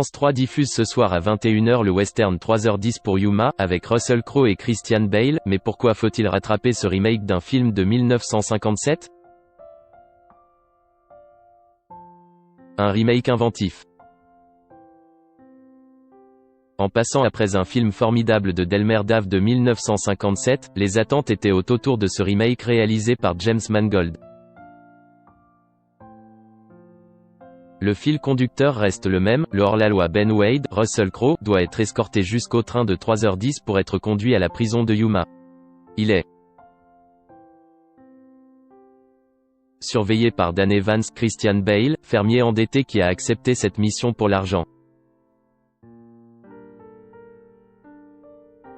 France 3 diffuse ce soir à 21h le western 3h10 pour Yuma, avec Russell Crowe et Christian Bale, mais pourquoi faut-il rattraper ce remake d'un film de 1957 ? Un remake inventif. En passant après un film formidable de Delmer Dave de 1957, les attentes étaient hautes autour de ce remake réalisé par James Mangold. Le fil conducteur reste le même, le hors-la-loi Ben Wade, Russell Crowe, doit être escorté jusqu'au train de 3h10 pour être conduit à la prison de Yuma. Il est surveillé par Dan Evans, Christian Bale, fermier endetté qui a accepté cette mission pour l'argent.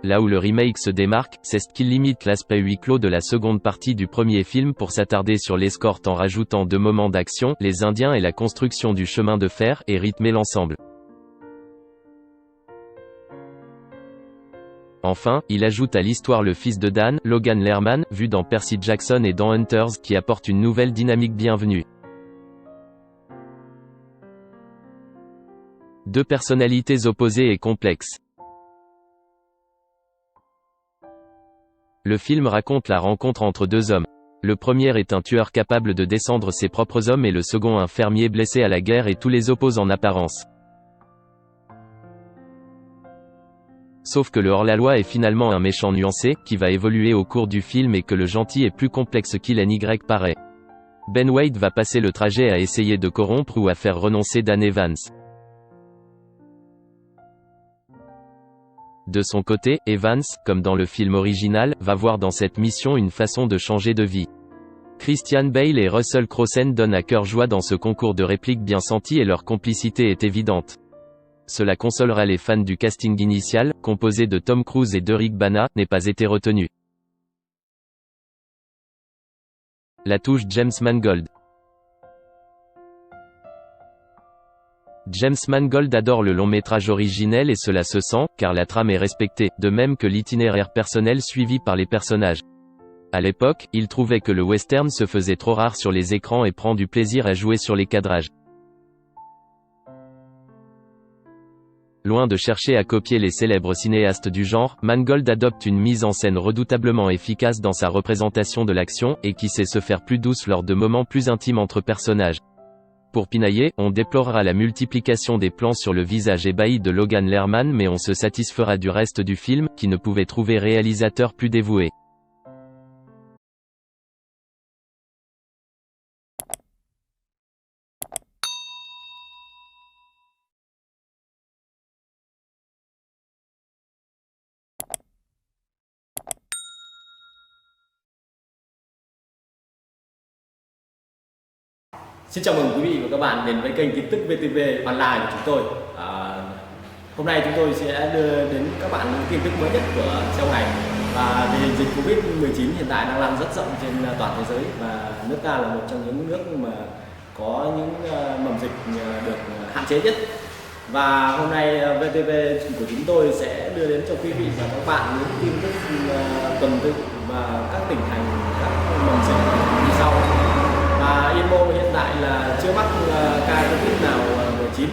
Là où le remake se démarque, c'est ce qu'il limite l'aspect huis clos de la seconde partie du premier film pour s'attarder sur l'escorte en rajoutant 2 moments d'action, les Indiens et la construction du chemin de fer, et rythmer l'ensemble. Enfin, il ajoute à l'histoire le fils de Dan, Logan Lerman, vu dans Percy Jackson et dans Hunters, qui apporte une nouvelle dynamique bienvenue. 2 personnalités opposées et complexes. Le film raconte la rencontre entre 2 hommes. Le premier est un tueur capable de descendre ses propres hommes et le second un fermier blessé à la guerre et tous les opposent en apparence. Sauf que le hors-la-loi est finalement un méchant nuancé, qui va évoluer au cours du film et que le gentil est plus complexe qu'il n'y paraît. Ben Wade va passer le trajet à essayer de corrompre ou à faire renoncer Dan Evans. De son côté, Evans, comme dans le film original, va voir dans cette mission une façon de changer de vie. Christian Bale et Russell Crowe donnent à cœur joie dans ce concours de répliques bien senties et leur complicité est évidente. Cela consolera les fans du casting initial, composé de Tom Cruise et d'Eric Bana, n'ait pas été retenu. La touche James Mangold. James Mangold adore le long-métrage originel et cela se sent, car la trame est respectée, de même que l'itinéraire personnel suivi par les personnages. À l'époque, il trouvait que le western se faisait trop rare sur les écrans et prend du plaisir à jouer sur les cadrages. Loin de chercher à copier les célèbres cinéastes du genre, Mangold adopte une mise en scène redoutablement efficace dans sa représentation de l'action, et qui sait se faire plus douce lors de moments plus intimes entre personnages. Pour pinailler, on déplorera la multiplication des plans sur le visage ébahi de Logan Lerman mais on se satisfera du reste du film, qui ne pouvait trouver réalisateur plus dévoué. Xin chào mừng quý vị và các bạn đến với kênh tin tức VTV Online của chúng tôi. Hôm nay chúng tôi sẽ đưa đến các bạn những tin tức mới nhất của trong ngày. Và tình hình dịch Covid-19 hiện tại đang lan rất rộng trên toàn thế giới và nước ta là một trong những nước mà có những mầm dịch được hạn chế nhất. Và hôm nay VTV của chúng tôi sẽ đưa đến cho quý vị và các bạn những tin tức tuần tự và các tỉnh thành các mầm dịch như sau. Yên Mô hiện tại là chưa mắc ca Covid nào 19